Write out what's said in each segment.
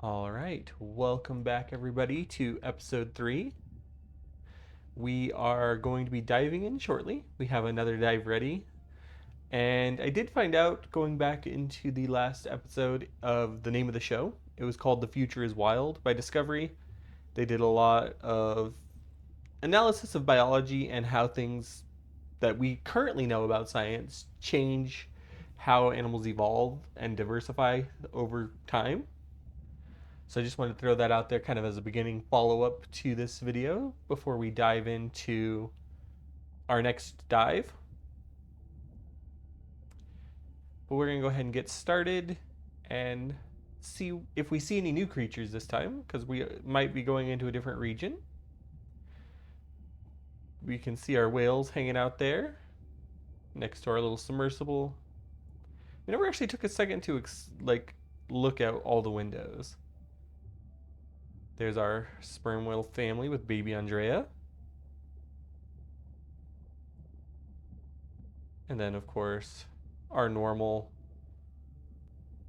All right, welcome back everybody to episode 3. We are going to be diving in shortly. We have another dive ready. And I did find out going back into the last episode of the name of the show. It was called The Future is Wild by Discovery. They did a lot of analysis of biology and how things that we currently know about science change how animals evolve and diversify over time. So I just wanted to throw that out there kind of as a beginning follow-up to this video before we dive into our next dive. But we're going to go ahead and get started and see if we see any new creatures this time, because we might be going into a different region. We can see our whales hanging out there next to our little submersible. We never actually took a second to look out all the windows. There's our sperm whale family with baby Andrea. And then, of course, our normal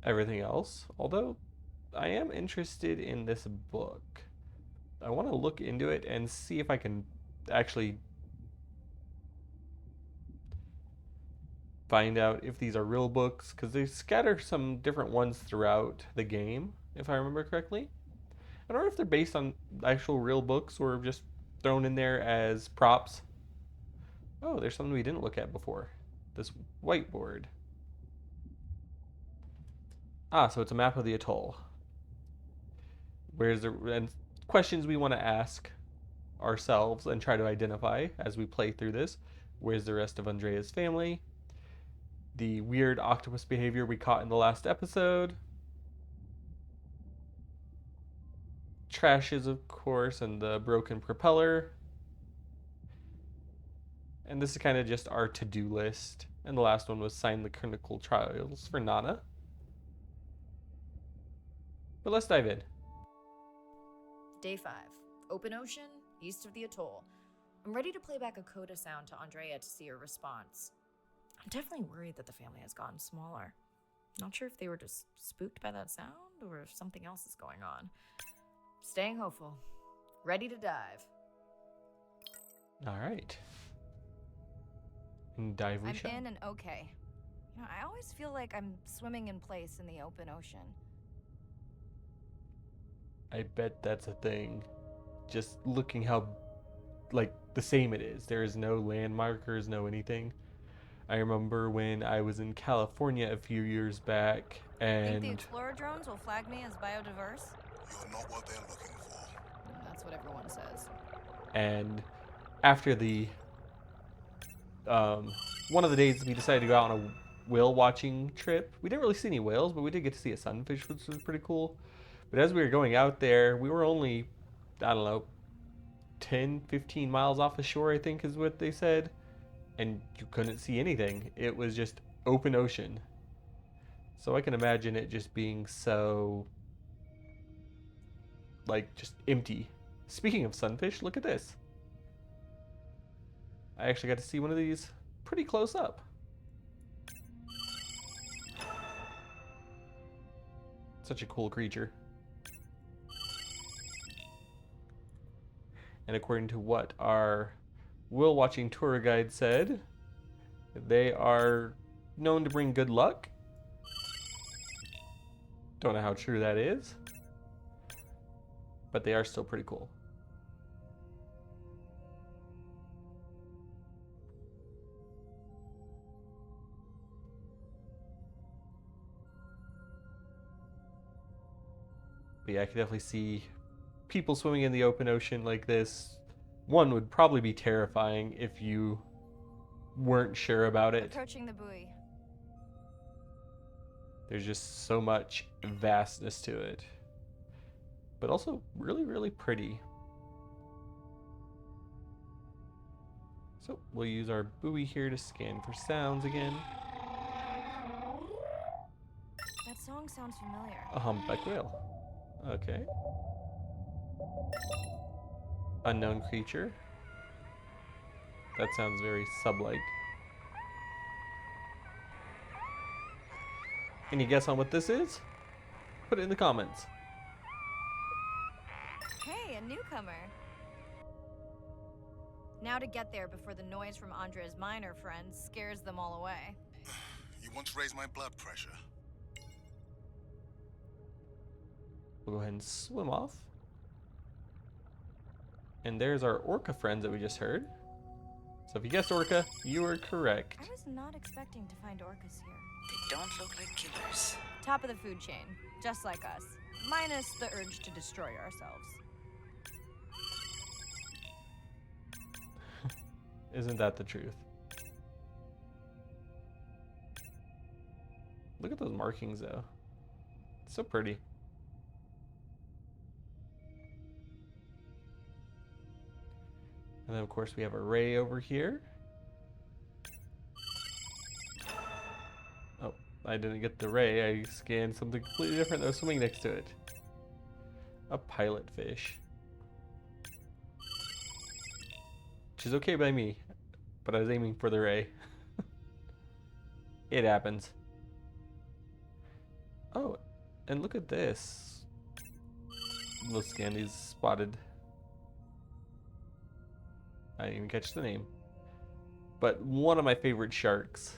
everything else. Although, I am interested in this book. I want to look into it and see if I can actually find out if these are real books, because they scatter some different ones throughout the game, if I remember correctly. I don't know if they're based on actual real books or just thrown in there as props. Oh, there's something we didn't look at before. This whiteboard. Ah, so it's a map of the atoll. Where's the and questions we want to ask ourselves and try to identify as we play through this. Where's the rest of Andrea's family? The weird octopus behavior we caught in the last episode. Trashes, of course, and the broken propeller. And this is kind of just our to-do list. And the last one was sign the clinical trials for Nana. But let's dive in. Day 5. Open ocean, east of the atoll. I'm ready to play back a coda sound to Andrea to see her response. I'm definitely worried that the family has gotten smaller. Not sure if they were just spooked by that sound or if something else is going on. Staying hopeful. Ready to dive. All right. And dive we I'm shall. in and okay. I always feel like I'm swimming in place in the open ocean. I bet that's a thing. Just looking how, the same it is. There is no land markers, no anything. I remember when I was in California a few years back, and Think the Explorer drones will flag me as biodiverse? You're not what they're looking for. That's what everyone says. and after the one of the days we decided to go out on a whale watching trip. We didn't really see any whales, but we did get to see a sunfish, which was pretty cool. But as we were going out there, we were only, I don't know, 10, 15 miles off the shore, I think is what they said. And you couldn't see anything. It was just open ocean. So I can imagine it just being so, just empty. Speaking of sunfish, look at this. I actually got to see one of these pretty close up. Such a cool creature. And according to what our whale watching tour guide said, they are known to bring good luck. Don't know how true that is, but they are still pretty cool. But yeah, I can definitely see people swimming in the open ocean like this. One would probably be terrifying if you weren't sure about it. Approaching the buoy. There's just so much vastness to it. But also really, really pretty. So we'll use our buoy here to scan for sounds again. That song sounds familiar. A humpback whale. Okay. Unknown creature. That sounds very sub-like. Any guess on what this is? Put it in the comments. Hey, a newcomer. Now to get there before the noise from Andrea's miner friends scares them all away. You want to raise my blood pressure? We'll go ahead and swim off. And there's our orca friends that we just heard. So if you guessed orca, you were correct. I was not expecting to find orcas here. They don't look like killers. Top of the food chain, just like us. Minus the urge to destroy ourselves. Isn't that the truth? Look at those markings though. It's so pretty. And then of course we have a ray over here. Oh, I didn't get the ray. I scanned something completely different that was swimming next to it. A pilot fish. Which is okay by me, but I was aiming for the ray. It happens. Oh, and look at this. Let's scan these spotted. I didn't even catch the name. But one of my favorite sharks.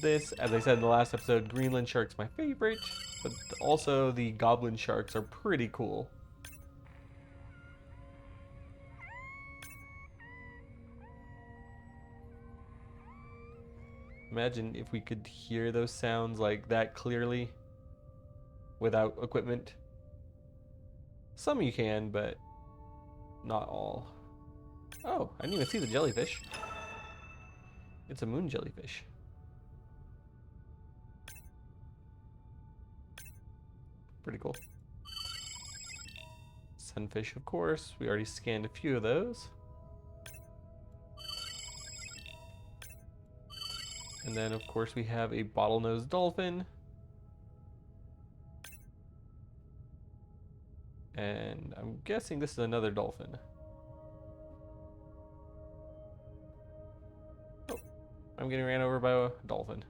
This, as I said in the last episode, Greenland shark's my favorite, but also the goblin sharks are pretty cool. Imagine if we could hear those sounds like that clearly without equipment. Some you can, but not all. Oh, I didn't even see the jellyfish. It's a moon jellyfish. Pretty cool. Sunfish, of course. We already scanned a few of those. And then, of course, we have a bottlenose dolphin. And I'm guessing this is another dolphin. Oh, I'm getting ran over by a dolphin.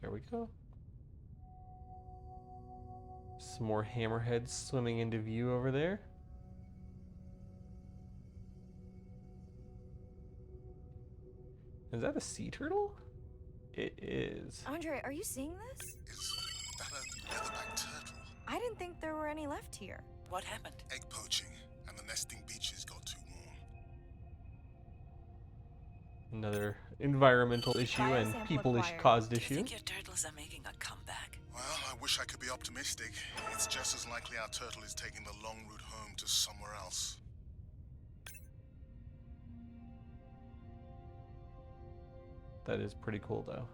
There we go. Some more hammerheads swimming into view over there. Is that a sea turtle? It is. Andre, are you seeing this? Is that a leatherback turtle? I didn't think there were any left here. What happened? Egg poaching, and the nesting beaches got too warm. Another environmental issue and Biosample people acquired. caused Do you issue. think your turtles are making a comeback? Well, I wish I could be optimistic. It's just as likely our turtle is taking the long route home to somewhere else. That is pretty cool though.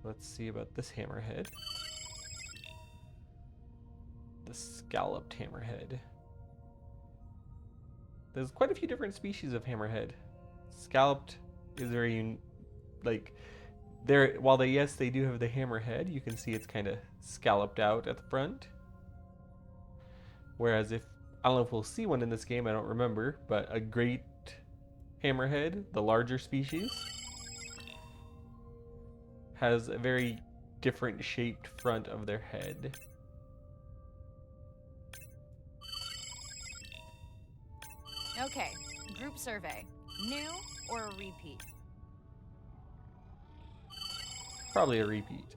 Let's see about this hammerhead. The scalloped hammerhead. There's quite a few different species of hammerhead. Scalloped is very like there. While they they do have the hammerhead, you can see it's kind of scalloped out at the front. Whereas if I don't know if we'll see one in this game, I don't remember, but a great hammerhead, the larger species, has a very different shaped front of their head. Okay, group survey. New or a repeat? Probably a repeat.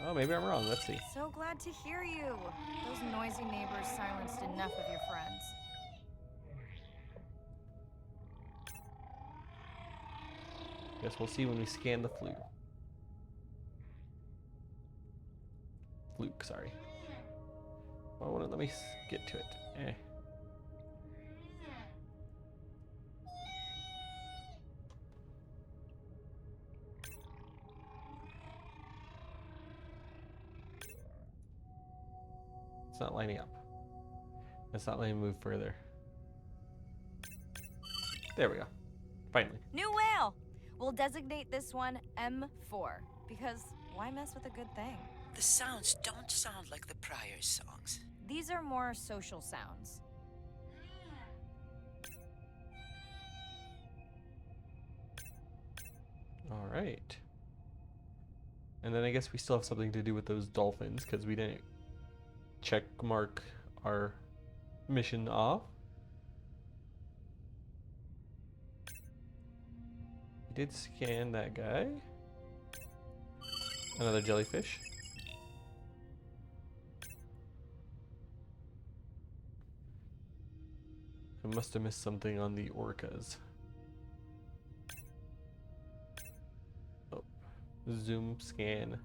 Oh, maybe I'm wrong. Let's see. So glad to hear you. Those noisy neighbors silenced enough of your friends. Guess we'll see when we scan the fluke. Fluke, sorry. Why won't it let me get to it? Eh. It's not lining up. It's not letting me move further. There we go. Finally. New whale! We'll designate this one M4, because why mess with a good thing? The sounds don't sound like the prior songs. These are more social sounds. All right. And then I guess we still have something to do with those dolphins because we didn't check mark our mission off. We did scan that guy. Another jellyfish. I must have missed something on the orcas. Oh, zoom, scan,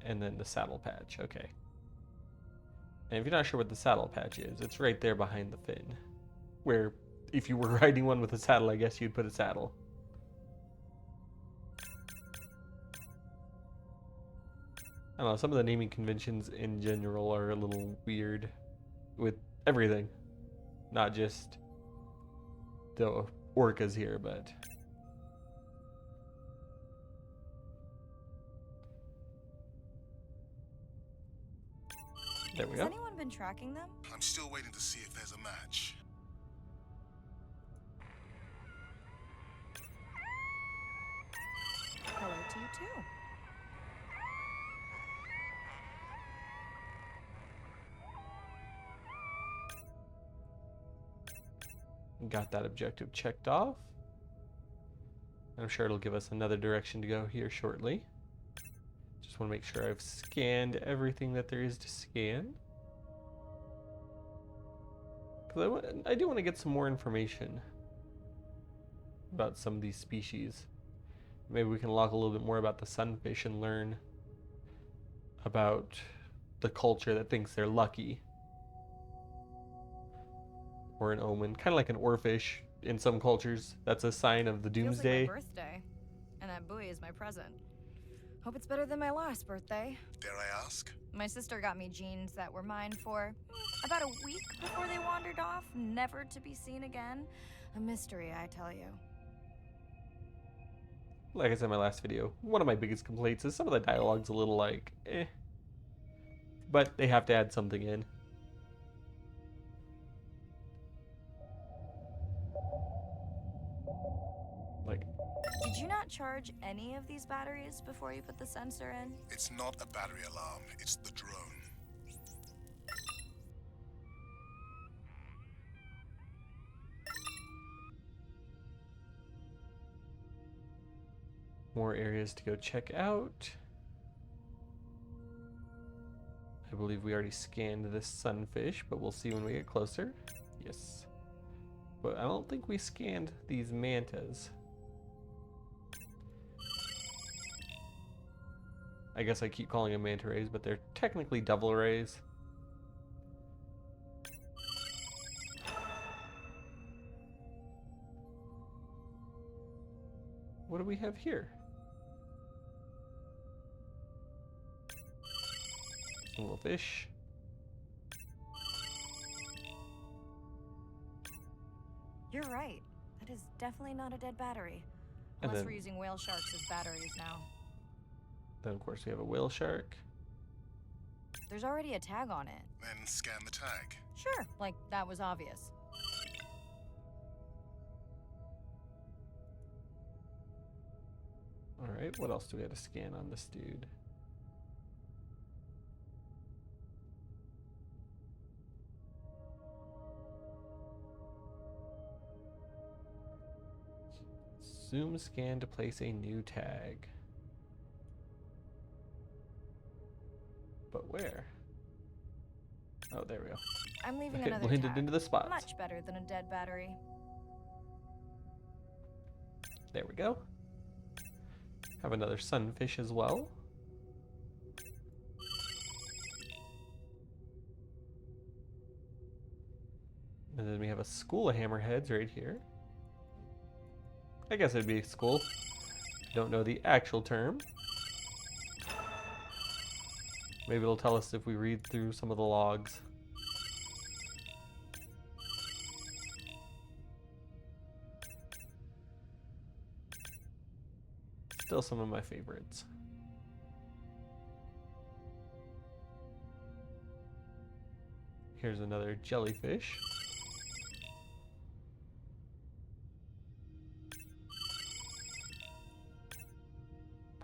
and then the saddle patch. Okay. And if you're not sure what the saddle patch is, it's right there behind the fin. Where, if you were riding one with a saddle, I guess you'd put a saddle. I don't know, some of the naming conventions in general are a little weird with everything. Not just the orcas here, but... There we Has go. anyone been tracking them? I'm still waiting to see if there's a match. Hello to you too. Got that objective checked off. I'm sure it'll give us another direction to go here shortly. Just want to make sure I've scanned everything that there is to scan. Because I do want to get some more information about some of these species. Maybe we can lock a little bit more about the sunfish and learn about the culture that thinks they're lucky. Or an omen. Kind of like an oarfish in some cultures. That's a sign of the doomsday. Feels like my birthday. And that buoy is my present. Hope it's better than my last birthday. Dare I ask? My sister got me jeans that were mine for about a week before they wandered off, never to be seen again. A mystery, I tell you. Like I said in my last video, one of my biggest complaints is some of the dialogue's a little like, eh. But they have to add something in. Like, Did you not charge any of these batteries before you put the sensor in? It's not a battery alarm, it's the drone. more areas to go check out. I believe we already scanned this sunfish, but we'll see when we get closer. Yes. But I don't think we scanned these mantas. I guess I keep calling them manta rays, but they're technically devil rays. What do we have here? Some little fish. You're right. That is definitely not a dead battery. And Unless then- we're using whale sharks as batteries now. Then of course we have a whale shark. There's already a tag on it. Then scan the tag. Sure, like that was obvious. Alright, what else do we have to scan on this dude? Zoom scan to place a new tag. But where? Oh, there we go. I'm leaving It another blended tag. into the spots. Much better than a dead battery. There we go. Have another sunfish as well. And then we have a school of hammerheads right here. I guess it'd be a school. I don't know the actual term. Maybe it'll tell us if we read through some of the logs. Still some of my favorites. Here's another jellyfish.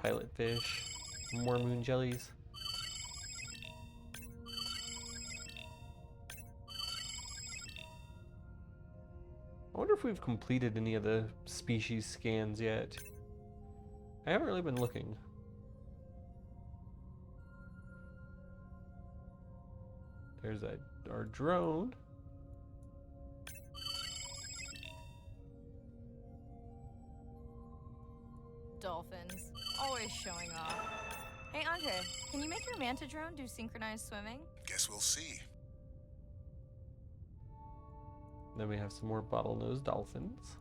Pilotfish. More moon jellies. I wonder if we've completed any of the species scans yet. I haven't really been looking. There's our drone. Dolphins, always showing off. Hey, Andre, can you make your manta drone do synchronized swimming? Guess we'll see. Then we have some more bottlenose dolphins.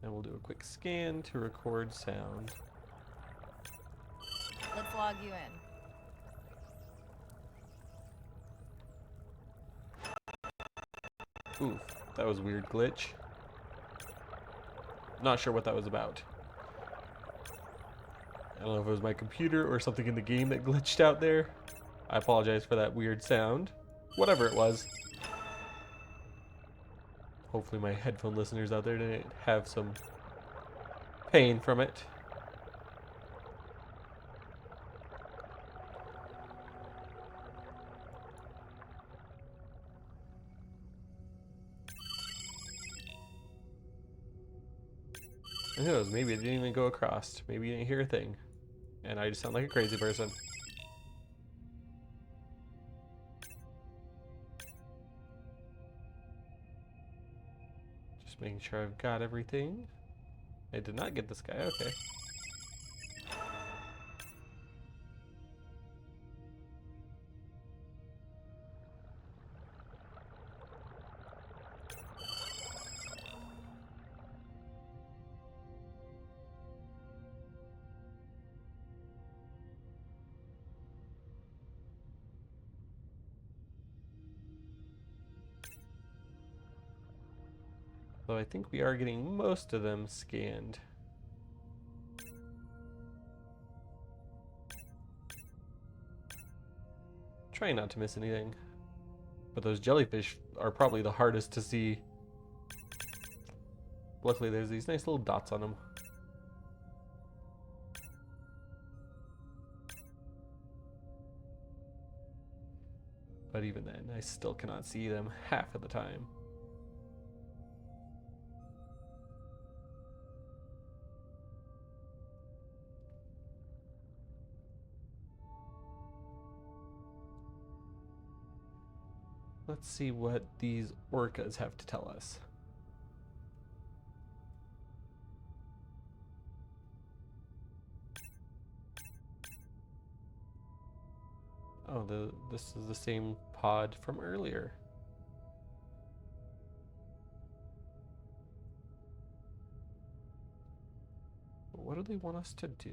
And we'll do a quick scan to record sound. Let's log you in. Oof, that was a weird glitch. Not sure what that was about. I don't know if it was my computer or something in the game that glitched out there. I apologize for that weird sound. Whatever it was. Hopefully my headphone listeners out there didn't have some pain from it. Who knows, maybe it didn't even go across. Maybe you didn't hear a thing. And I just sound like a crazy person. Just making sure I've got everything. I did not get this guy, okay. So I think we are getting most of them scanned. Trying not to miss anything. But those jellyfish are probably the hardest to see. Luckily there's these nice little dots on them. But even then, I still cannot see them half of the time. Let's see what these orcas have to tell us. Oh, this is the same pod from earlier. What do they want us to do?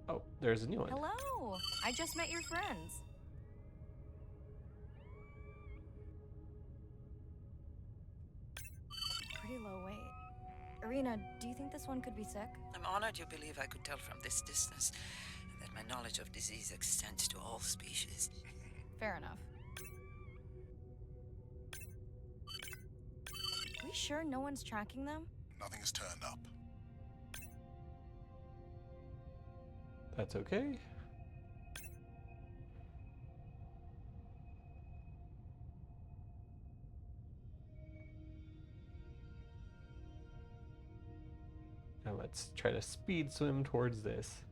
Oh, there's a new one. Hello, I just met your friends. Pretty low weight. Irina, do you think this one could be sick? I'm honored you believe I could tell from this distance that my knowledge of disease extends to all species. Fair enough. We sure no one's tracking them? Nothing has turned up. That's okay. Now let's try to speed swim towards this.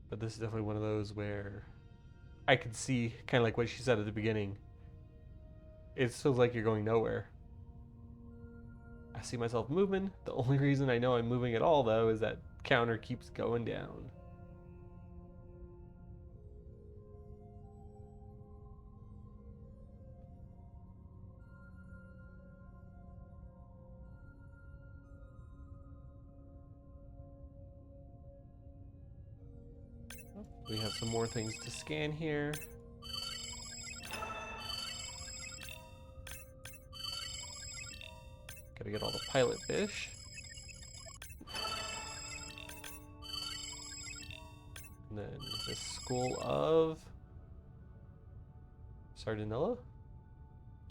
But this is definitely one of those where I could see, kind of like what she said at the beginning, it feels like you're going nowhere. I see myself moving. The only reason I know I'm moving at all, though, is that counter keeps going down. We have some more things to scan here. Gotta get all the pilot fish. And then the school of Sardinella.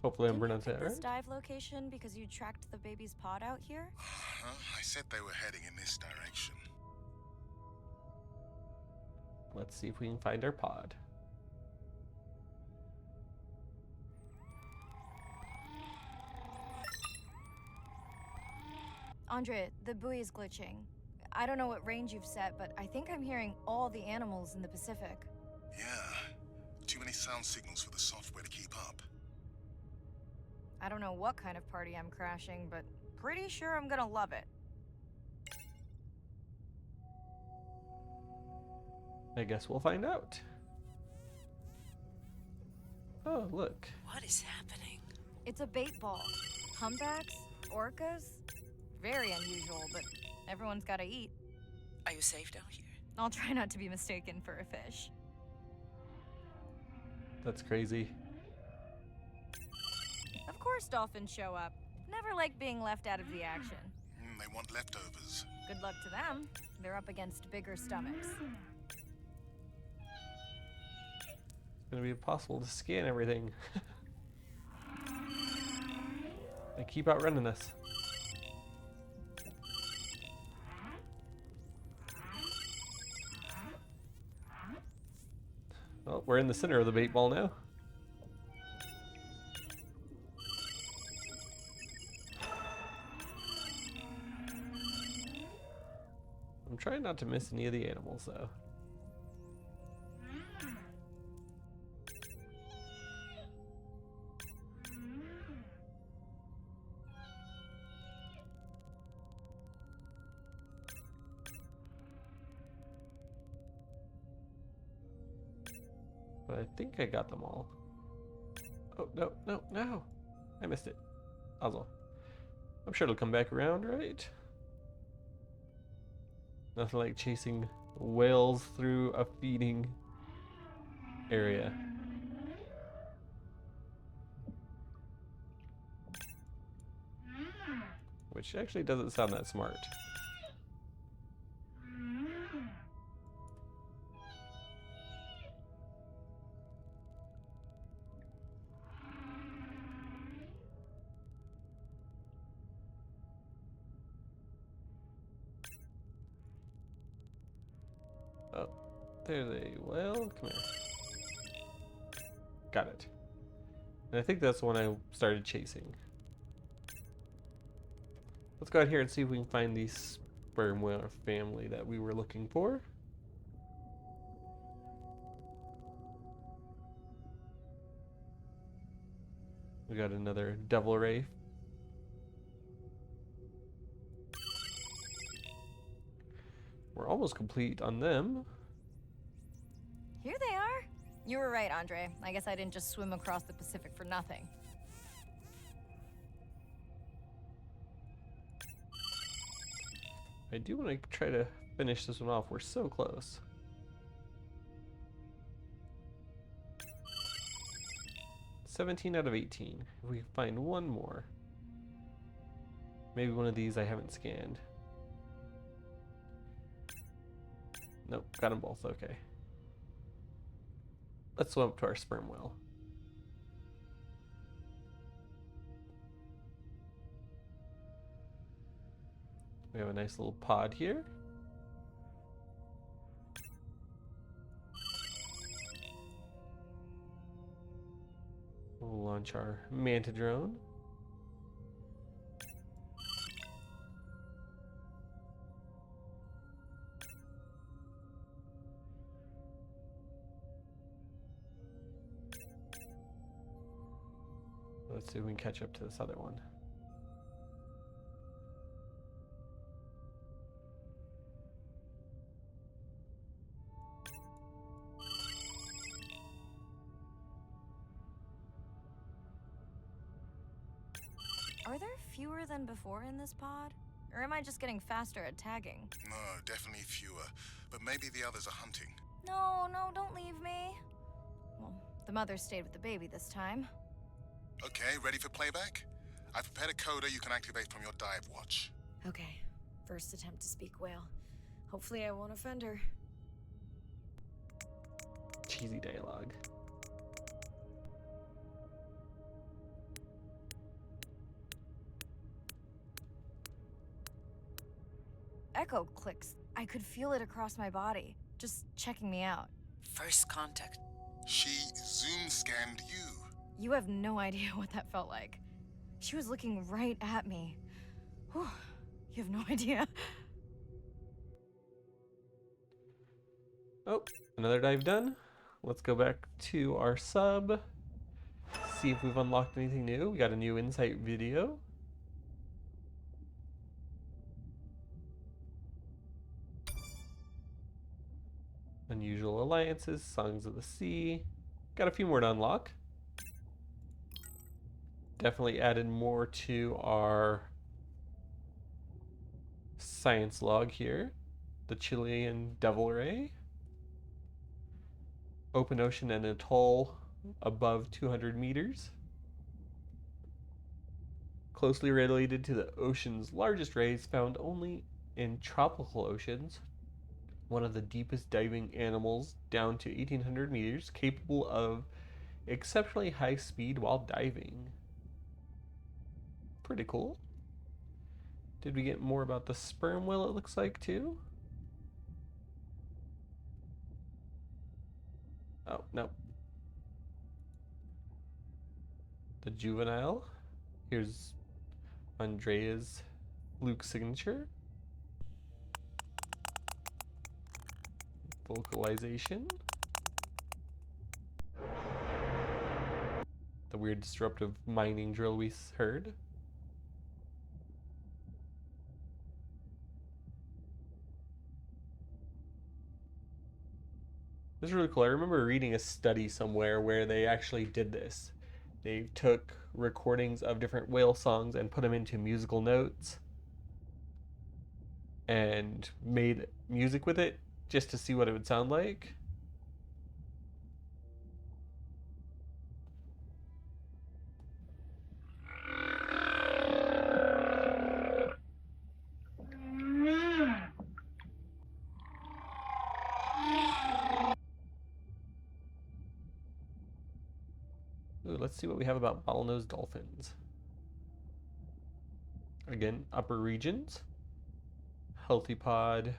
Hopefully I'm Didn't you pronouncing pick that this right. dive location because you tracked the baby's pod out here? Huh? I said they were heading in this direction. Let's see if we can find our pod. Andre, the buoy is glitching. I don't know what range you've set, but I think I'm hearing all the animals in the Pacific. Yeah. Too many sound signals for the software to keep up. I don't know what kind of party I'm crashing, but pretty sure I'm gonna love it. I guess we'll find out. Oh, look. What is happening? It's a bait ball. Humpbacks? Orcas? Very unusual, but everyone's gotta eat. Are you safe down here? I'll try not to be mistaken for a fish. That's crazy. Of course dolphins show up. Never like being left out of the action. They want leftovers. Good luck to them. They're up against bigger stomachs. It's gonna be impossible to scan everything. They keep outrunning us. Well, we're in the center of the bait ball now. I'm trying not to miss any of the animals, though. But I think I got them all. Oh, no, no, no. I missed it. Oswald. I'm sure it'll come back around, right? Nothing like chasing whales through a feeding area. Which actually doesn't sound that smart. Oh, there's a whale. Come here. Got it. And I think that's the one I started chasing. Let's go out here and see if we can find the sperm whale family that we were looking for. We got another devil ray. We're almost complete on them. Here they are. You were right, Andre. I guess I didn't just swim across the Pacific for nothing. I do want to try to finish this one off. We're so close. $17 out of 18. If we can find one more. Maybe one of these I haven't scanned. Nope, got them both. Okay. Let's swim up to our sperm whale. We have a nice little pod here. We'll launch our manta drone. Let's see if we can catch up to this other one. Are there fewer than before in this pod? Or am I just getting faster at tagging? No, definitely fewer. But maybe the others are hunting. No, don't leave me. Well, the mother stayed with the baby this time. Okay, ready for playback? I've prepared a coder you can activate from your dive watch. Okay, first attempt to speak whale. Hopefully I won't offend her. Cheesy dialogue. Echo clicks. I could feel it across my body, just checking me out. First contact. She zoom scanned you. You have no idea what that felt like. She was looking right at me. Whew, you have no idea. Oh, another dive done. Let's go back to our sub. See if we've unlocked anything new. We got a new insight video. Unusual alliances, songs of the sea. Got a few more to unlock. Definitely added more to our science log here. The Chilean Devil Ray. Open ocean and atoll above 200 meters. Closely related to the ocean's largest rays found only in tropical oceans. One of the deepest diving animals down to 1800 meters, capable of exceptionally high speed while diving. Pretty cool. Did we get more about the sperm whale, it looks like, too? Oh, no. The juvenile. Here's Andrea's Luke signature. Vocalization. The weird disruptive mining drill we heard. This is really cool. I remember reading a study somewhere where they actually did this. They took recordings of different whale songs and put them into musical notes and made music with it just to see what it would sound like. Ooh, let's see what we have about bottlenose dolphins. Again, upper regions. Healthy pod.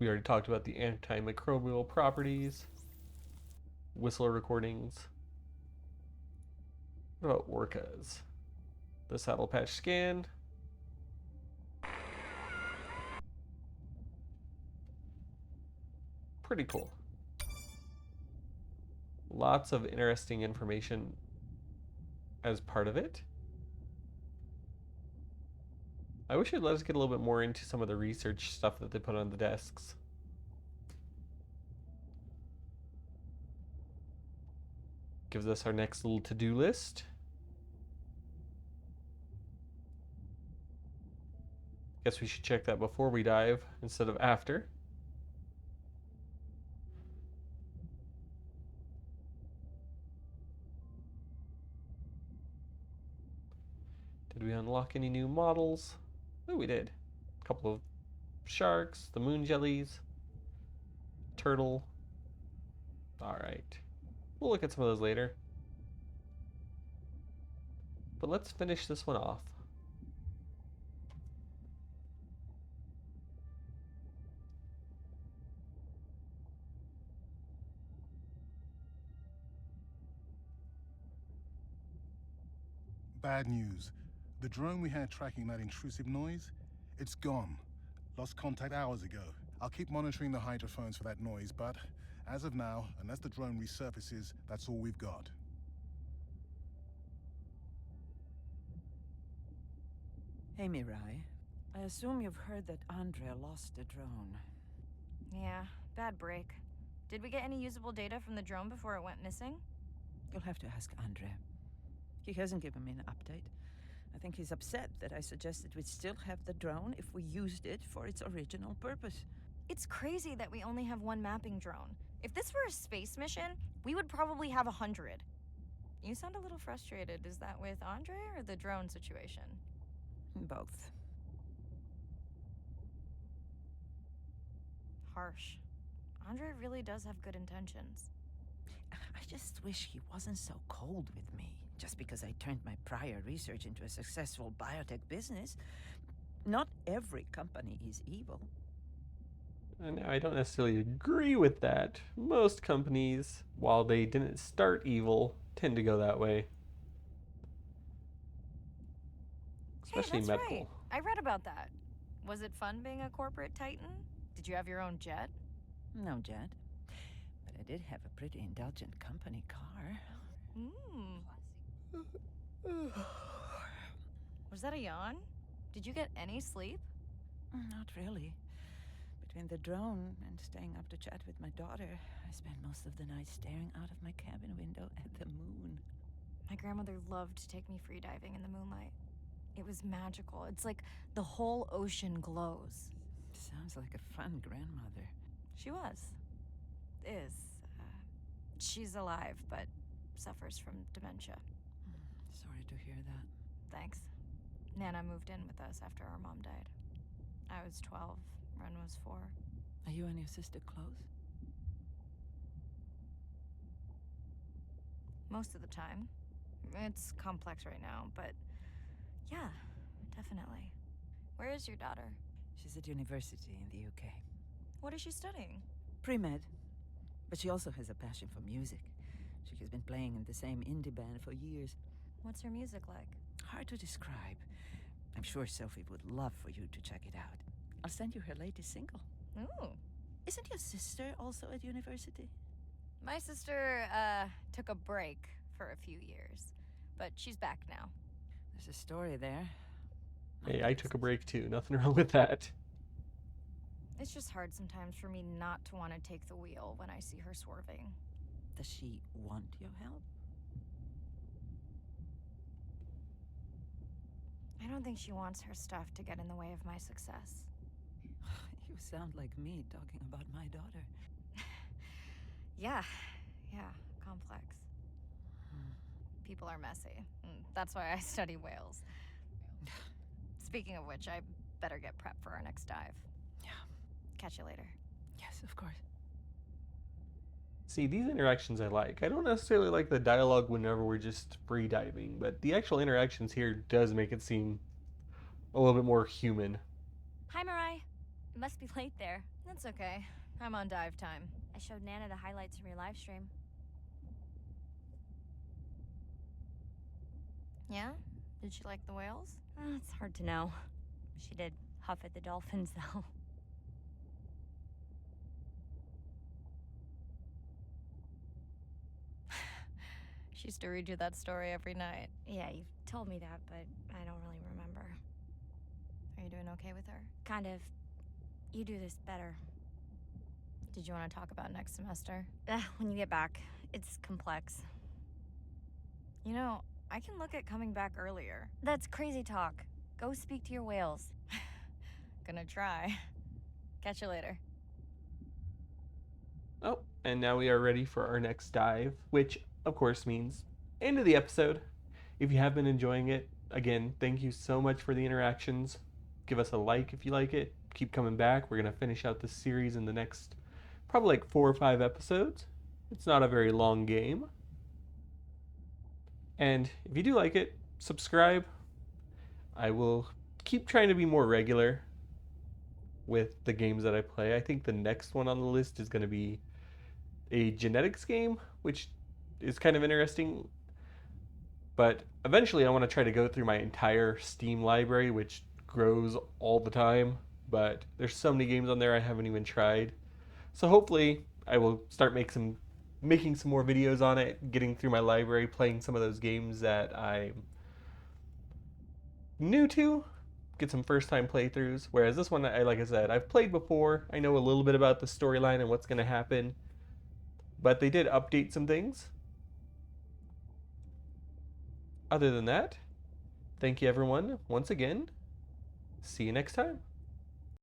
We already talked about the antimicrobial properties. Whistler recordings. What about orcas? The saddle patch scan. Pretty cool. Lots of interesting information as part of it. I wish it'd let us get a little bit more into some of the research stuff that they put on the desks. Gives us our next little to-do list. Guess we should check that before we dive instead of after. Did we unlock any new models? Oh, we did. A couple of sharks, the moon jellies, turtle. All right. We'll look at some of those later. But let's finish this one off. Bad news. The drone we had tracking that intrusive noise, it's gone. Lost contact hours ago. I'll keep monitoring the hydrophones for that noise, but as of now, unless the drone resurfaces, that's all we've got. Hey, Mirai. I assume you've heard that Andrea lost a drone. Yeah, bad break. Did we get any usable data from the drone before it went missing? You'll have to ask Andrea. He hasn't given me an update, I think he's upset that I suggested we'd still have the drone if we used it for its original purpose. It's crazy that we only have one mapping drone. If this were a space mission, we would probably have 100. You sound a little frustrated. Is that with Andre or the drone situation? Both. Harsh. Andre really does have good intentions. I just wish he wasn't so cold with me, just because I turned my prior research into a successful biotech business. Not every company is evil. And I don't necessarily agree with that. Most companies, while they didn't start evil, tend to go that way. Especially hey, that's medical. right. I read about that. Was it fun being a corporate titan? Did you have your own jet? No, Jed. But I did have a pretty indulgent company car. Was that a yawn? Did you get any sleep? Not really. Between the drone and staying up to chat with my daughter, I spent most of the night staring out of my cabin window at the moon. My grandmother loved to take me freediving in the moonlight. It was magical. It's like the whole ocean glows. Sounds like a fun grandmother. She was. Is. She's alive, but suffers from dementia. Sorry to hear that. Thanks. Nana moved in with us after our mom died. I was 12. Ren was 4. Are you and your sister close? Most of the time. It's complex right now, but yeah, definitely. Where is your daughter? She's at university in the UK. What is she studying? Pre-med. But she also has a passion for music. She has been playing in the same indie band for years. What's her music like? Hard to describe. I'm sure Sophie would love for you to check it out. I'll send you her latest single. Ooh. Isn't your sister also at university? My sister, took a break for a few years, but she's back now. There's a story there. Hey, I took a break too. Nothing wrong with that. It's just hard sometimes for me not to want to take the wheel when I see her swerving. Does she want your help? I don't think she wants her stuff to get in the way of my success. You sound like me talking about my daughter. Yeah, complex. People are messy. That's why I study whales. Speaking of which, I better get prepped for our next dive. Yeah. Catch you later. Yes, of course. See, these interactions I like. I don't necessarily like the dialogue whenever we're just free diving, but the actual interactions here does make it seem a little bit more human. Hi, Mirai. It must be late there. That's okay. I'm on dive time. I showed Nana the highlights from your live stream. Yeah? Did she like the whales? It's hard to know. She did huff at the dolphins, though. She used to read you that story every night. Yeah, you've told me that, but I don't really remember. Are you doing okay with her? Kind of. You do this better. Did you want to talk about next semester? When you get back, it's complex. You know, I can look at coming back earlier. That's crazy talk. Go speak to your whales. Gonna try. Catch you later. Oh, and now we are ready for our next dive, which of course means end of the episode. If you have been enjoying it, again, thank you so much for the interactions. Give us a like if you like it. Keep coming back. We're going to finish out this series in the next probably like 4 or 5 episodes. It's not a very long game. And if you do like it, subscribe. I will keep trying to be more regular with the games that I play. I think the next one on the list is going to be a genetics game, which is kind of interesting. But eventually I want to try to go through my entire Steam library, which grows all the time. But there's so many games on there I haven't even tried. So hopefully I will start making some more videos on it, getting through my library, playing some of those games that I'm new to, get some first time playthroughs. Whereas this one, like I said, I've played before. I know a little bit about the storyline and what's going to happen. But they did update some things. Other than that, Thank you, everyone, once again. See you next time.